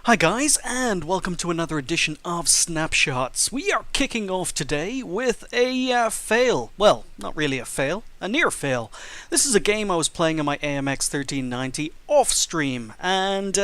Hi guys, and welcome to another edition of Snapshots. We are kicking off today with a fail. Well, not really a fail, a near fail. This is a game I was playing on my AMX 1390 off stream, and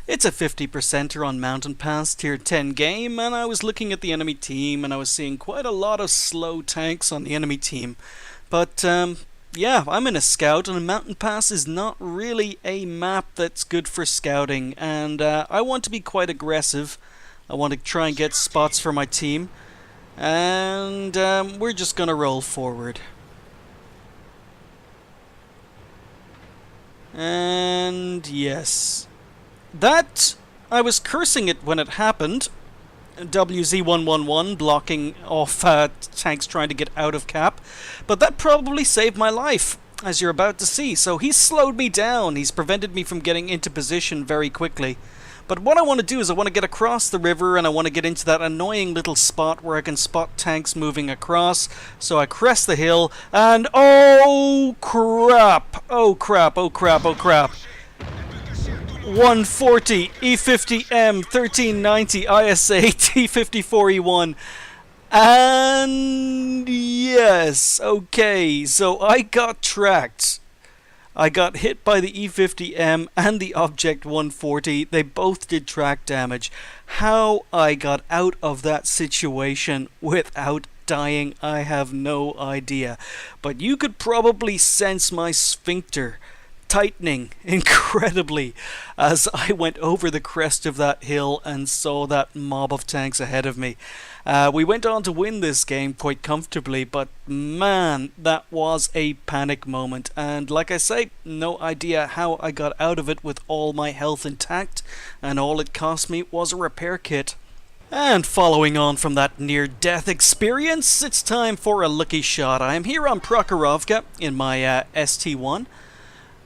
it's a 50%er on Mountain Pass Tier 10 game, and I was looking at the enemy team, and I was seeing quite a lot of slow tanks on the enemy team. But, yeah, I'm in a scout, and a Mountain Pass is not really a map that's good for scouting, and I want to be quite aggressive. I want to try and get spots for my team, and we're just gonna roll forward. And yes, that, I was cursing it when it happened. WZ111 blocking off tanks trying to get out of cap, but that probably saved my life, as you're about to see. So he's slowed me down, he's prevented me from getting into position very quickly. But what I want to do is I want to get across the river, and I want to get into that annoying little spot where I can spot tanks moving across. So I crest the hill, and oh crap, oh crap, oh crap, oh crap. 140 E50M 1390 ISA T54E1, and yes, okay, so I got tracked. I got hit by the E50M and the Object 140. They both did track damage. How I got out of that situation without dying, I have no idea. But you could probably sense my sphincter tightening incredibly as I went over the crest of that hill and saw that mob of tanks ahead of me. We went on to win this game quite comfortably, but man, that was a panic moment, and like I say, no idea how I got out of it with all my health intact, and all it cost me was a repair kit. And following on from that near-death experience, it's time for a lucky shot. I am here on Prokhorovka in my ST1.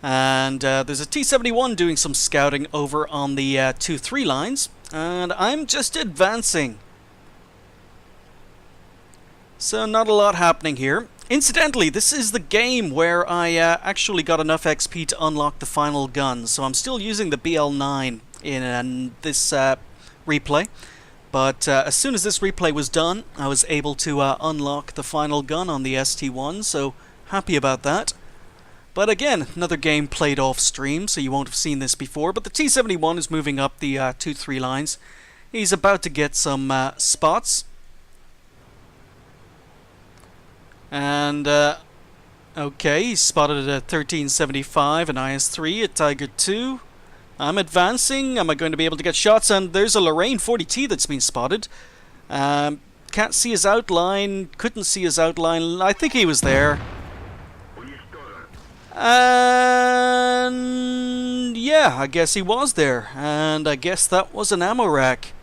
And there's a T-71 doing some scouting over on the 2-3 lines, and I'm just advancing. So not a lot happening here. Incidentally, this is the game where I actually got enough XP to unlock the final gun, so I'm still using the BL9 in this replay. But as soon as this replay was done, I was able to unlock the final gun on the ST1, so happy about that. But again, another game played off stream, so you won't have seen this before. But the T-71 is moving up the 2-3 lines. He's about to get some spots. And, okay, he's spotted a 1375, an IS-3, a Tiger 2. I'm advancing. Am I going to be able to get shots? And there's a Lorraine 40T that's been spotted. Can't see his outline. Couldn't see his outline. I think he was there. And yeah, I guess he was there, and I guess that was an ammo rack.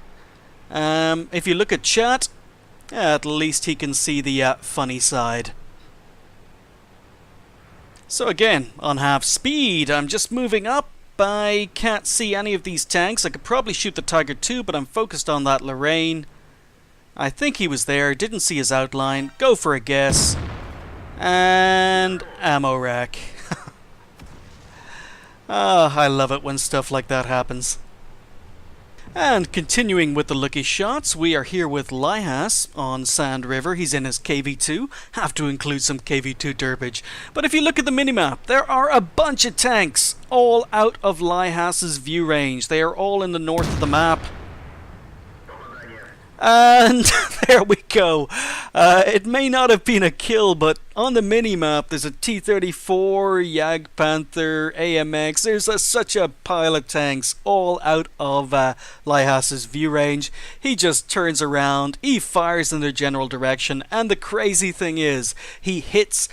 If you look at chat, at least he can see the funny side. So again, on half speed, I'm just moving up. I can't see any of these tanks. I could probably shoot the Tiger 2, but I'm focused on that Lorraine. I think he was there, didn't see his outline. Go for a guess. And ammo rack. Ah, I love it when stuff like that happens. And continuing with the lucky shots, we are here with Lyhas on Sand River. He's in his KV2. Have to include some KV2 derpage. But if you look at the minimap, there are a bunch of tanks all out of Lyhas's view range. They are all in the north of the map. And there we go. It may not have been a kill, but on the minimap there's a T-34, Jagdpanther, AMX. There's such a pile of tanks all out of Lyhas's view range. He just turns around, he fires in their general direction, and the crazy thing is, he hits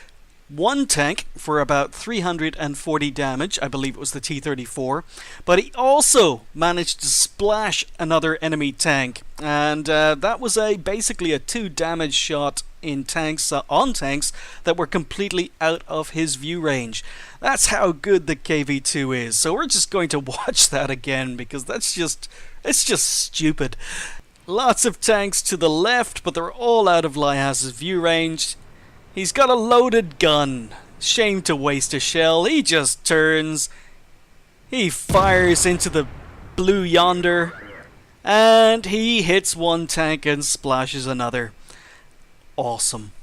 one tank for about 340 damage. I believe it was the T-34, but he also managed to splash another enemy tank, and that was basically a 2 damage shot in tanks on tanks that were completely out of his view range. That's how good the KV2 is. So we're just going to watch that again, because it's just stupid. Lots of tanks to the left, but they're all out of Lyhas's view range. He's got a loaded gun. Shame to waste a shell. He just turns. He fires into the blue yonder. And he hits one tank and splashes another. Awesome.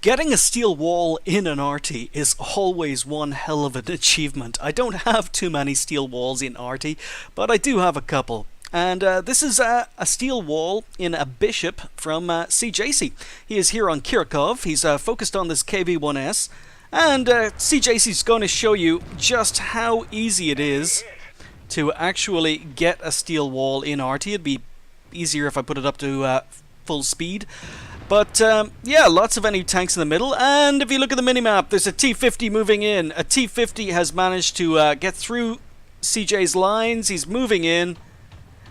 Getting a steel wall in an arty is always one hell of an achievement. I don't have too many steel walls in arty, but I do have a couple. And this is a steel wall in a bishop from CJC. He is here on Kirkov. He's focused on this KV-1S. And CJC is going to show you just how easy it is to actually get a steel wall in arty. It'd be easier if I put it up to full speed. But yeah, lots of enemy tanks in the middle. And if you look at the minimap, there's a T-50 moving in. A T-50 has managed to get through CJ's lines. He's moving in.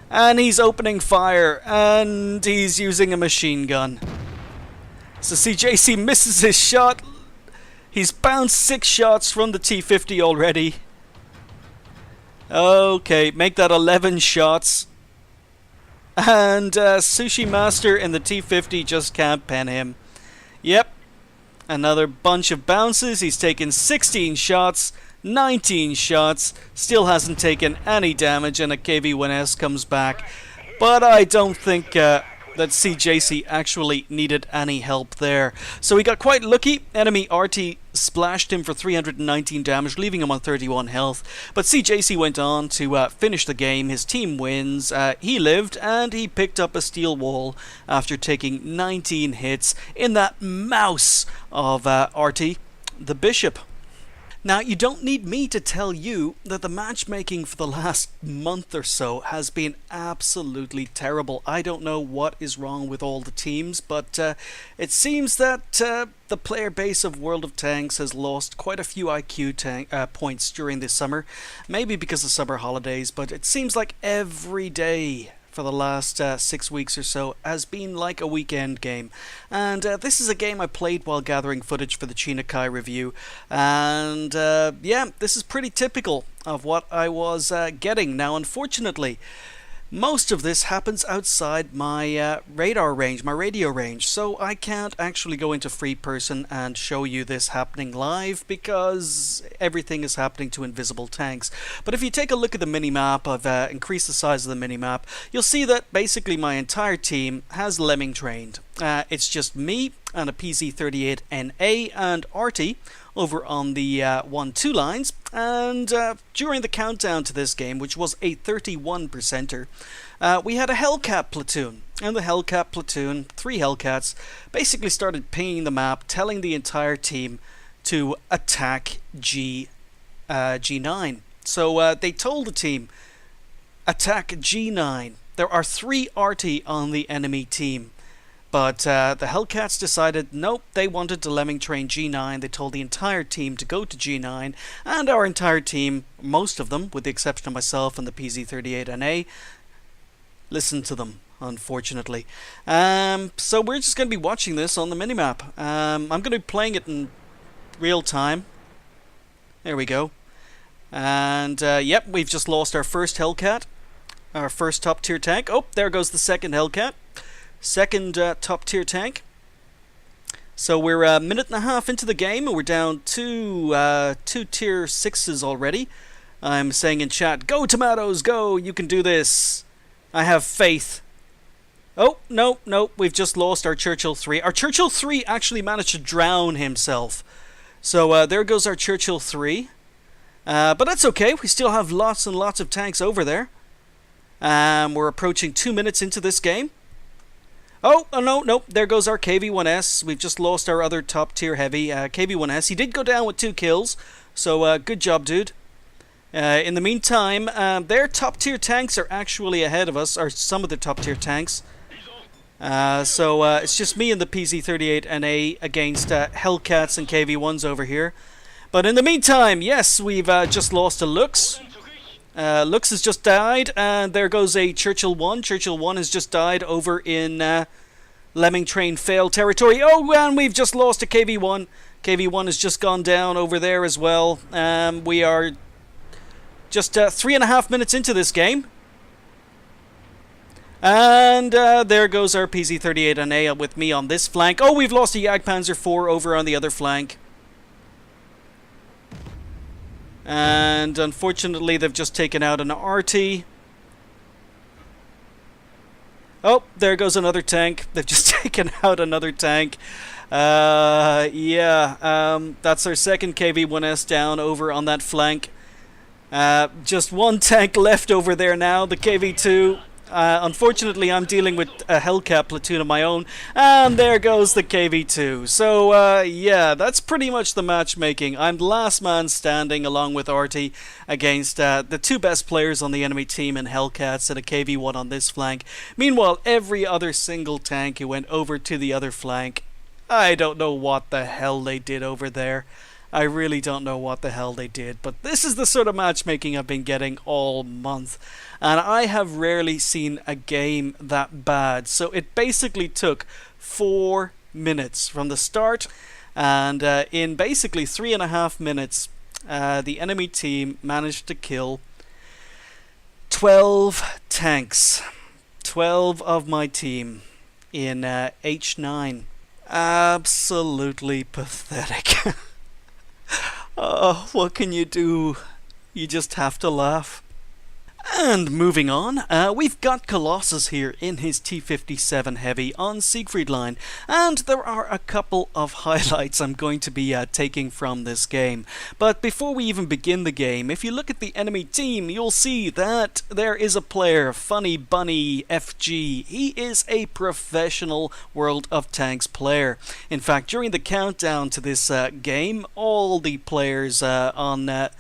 And he's opening fire. And he's using a machine gun. So CJC misses his shot. He's bounced 6 shots from the T-50 already. Okay, make that 11 shots. And Sushi Master in the T-50 just can't pen him. Yep. Another bunch of bounces. He's taken 16 shots, 19 shots. Still hasn't taken any damage, and a KV-1S comes back. But I don't think that CJC actually needed any help there. So he got quite lucky. Enemy RT splashed him for 319 damage, leaving him on 31 health. But CJC went on to finish the game. His team wins. He lived, and he picked up a steel wall after taking 19 hits in that mouse of RT, the Bishop. Now, you don't need me to tell you that the matchmaking for the last month or so has been absolutely terrible. I don't know what is wrong with all the teams, but it seems that the player base of World of Tanks has lost quite a few IQ points during this summer. Maybe because of summer holidays, but it seems like every day for the last 6 weeks or so has been like a weekend game. And this is a game I played while gathering footage for the Chinokai review. And yeah, this is pretty typical of what I was getting. Now, unfortunately, most of this happens outside my radar range, my radio range, so I can't actually go into free person and show you this happening live because everything is happening to invisible tanks. But if you take a look at the minimap, I've increased the size of the minimap, you'll see that basically my entire team has lemming trained. It's just me and a PZ-38NA and Arty over on the 1-2 lines, and during the countdown to this game, which was a 31%er, we had a Hellcat platoon, and the Hellcat platoon, 3 Hellcats, basically started pinging the map, telling the entire team to attack G9. So they told the team, attack G9. There are 3 RT on the enemy team. But the Hellcats decided, nope, they wanted to lemming train G9. They told the entire team to go to G9. And our entire team, most of them, with the exception of myself and the PZ-38NA, listened to them, unfortunately. So we're just going to be watching this on the minimap. I'm going to be playing it in real time. There we go. And, yep, we've just lost our first Hellcat. Our first top tier tank. Oh, there goes the second Hellcat. Second top tier tank. So we're a minute and a half into the game, and we're down two tier 6s already. I'm saying in chat, go Tomatoes, go! You can do this. I have faith. Oh, no, we've just lost our Churchill 3. Our Churchill 3 actually managed to drown himself. So there goes our Churchill 3. But that's okay, we still have lots and lots of tanks over there. We're approaching 2 minutes into this game. Oh, no, there goes our KV-1S. We've just lost our other top tier heavy, KV-1S. He did go down with 2 kills, so good job, dude. In the meantime, their top tier tanks are actually ahead of us, or some of the top tier tanks. So it's just me and the PZ-38NA against Hellcats and KV-1s over here. But in the meantime, yes, we've just lost a Lux. Lux has just died, and there goes a Churchill 1. Churchill 1 has just died over in Lemming Train failed territory. Oh, and we've just lost a KV-1. KV-1 has just gone down over there as well. We are just 3.5 minutes into this game. And there goes our PZ-38NA with me on this flank. Oh, we've lost a Jagdpanzer 4 over on the other flank. And unfortunately, they've just taken out an RT. Oh, there goes another tank. They've just taken out another tank. That's our second KV-1S down over on that flank. Just one tank left over there now, the KV-2. Unfortunately, I'm dealing with a Hellcat platoon of my own, and there goes the KV-2. So, that's pretty much the matchmaking. I'm the last man standing, along with Artie, against the two best players on the enemy team in Hellcats and a KV-1 on this flank. Meanwhile, every other single tank who went over to the other flank, I don't know what the hell they did over there. I really don't know what the hell they did, but this is the sort of matchmaking I've been getting all month, and I have rarely seen a game that bad. So it basically took 4 minutes from the start, and in basically 3.5 minutes, the enemy team managed to kill 12 tanks. 12 of my team in H9. Absolutely pathetic. Oh, what can you do? You just have to laugh. And moving on, we've got Colossus here in his T-57 Heavy on Siegfried Line, and there are a couple of highlights I'm going to be taking from this game. But before we even begin the game, if you look at the enemy team, you'll see that there is a player, Funny Bunny FG. He is a professional World of Tanks player. In fact, during the countdown to this game, all the players on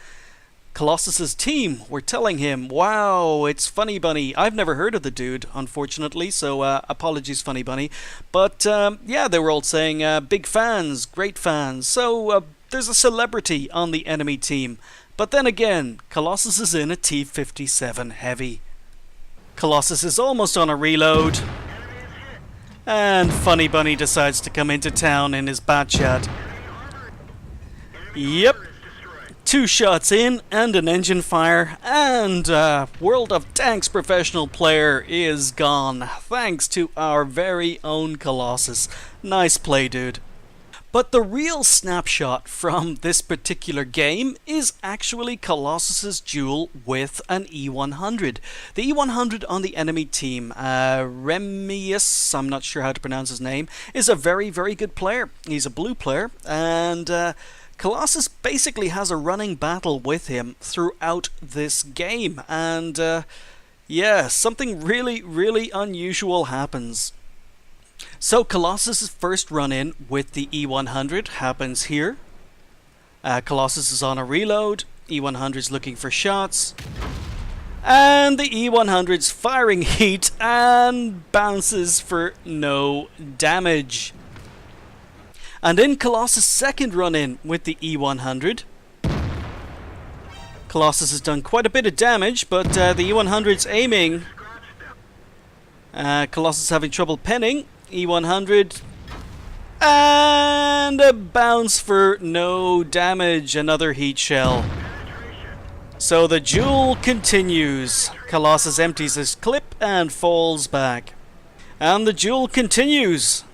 Colossus's team were telling him, wow, it's Funny Bunny. I've never heard of the dude, unfortunately, so apologies, Funny Bunny. But they were all saying big fans, great fans. So there's a celebrity on the enemy team. But then again, Colossus is in a T-57 Heavy. Colossus is almost on a reload. And Funny Bunny decides to come into town in his Batchat. Yep. 2 shots in and an engine fire, and World of Tanks professional player is gone, thanks to our very own Colossus. Nice play, dude. But the real snapshot from this particular game is actually Colossus's duel with an E100. The E100 on the enemy team, Remius, I'm not sure how to pronounce his name, is a very, very good player. He's a blue player, and Colossus basically has a running battle with him throughout this game, and something really, really unusual happens. So Colossus' first run-in with the E100 happens here. Colossus is on a reload, E100's looking for shots, and the E100's firing heat and bounces for no damage. And in Colossus' second run-in with the E100, Colossus has done quite a bit of damage, but the E100's aiming. Colossus having trouble penning. E100, and a bounce for no damage. Another heat shell. So the duel continues. Colossus empties his clip and falls back. And the duel continues.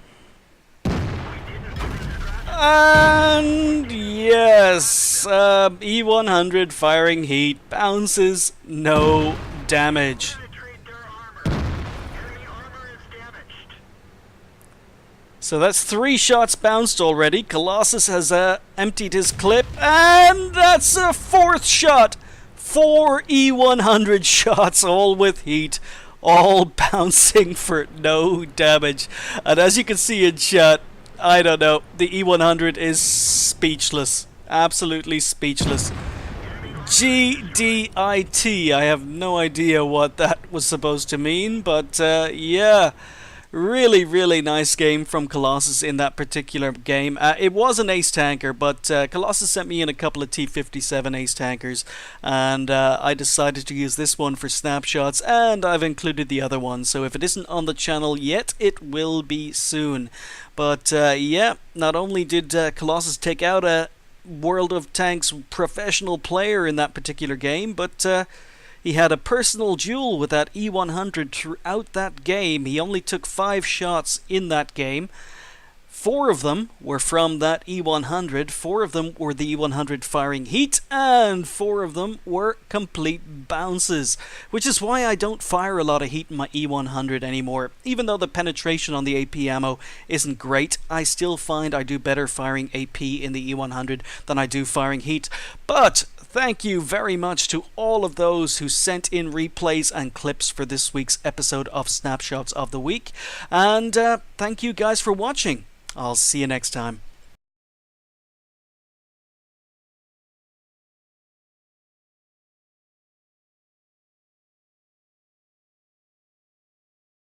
And yes, E100 firing heat, bounces, no damage. So that's 3 shots bounced already. Colossus has emptied his clip, and that's a 4th shot. 4 E100 shots, all with heat, all bouncing for no damage. And as you can see in chat, I don't know, the E100 is speechless. Absolutely speechless. GDIT. I have no idea what that was supposed to mean, but really, really nice game from Colossus in that particular game. It was an ace tanker, but Colossus sent me in a couple of T-57 ace tankers, and I decided to use this one for snapshots, and I've included the other one, so if it isn't on the channel yet, it will be soon. But not only did Colossus take out a World of Tanks professional player in that particular game, but he had a personal duel with that E100 throughout that game. He only took 5 shots in that game. 4 of them were from that E100, 4 of them were the E100 firing heat, and 4 of them were complete bounces, which is why I don't fire a lot of heat in my E100 anymore. Even though the penetration on the AP ammo isn't great, I still find I do better firing AP in the E100 than I do firing heat. But thank you very much to all of those who sent in replays and clips for this week's episode of Snapshots of the Week. And thank you guys for watching. I'll see you next time.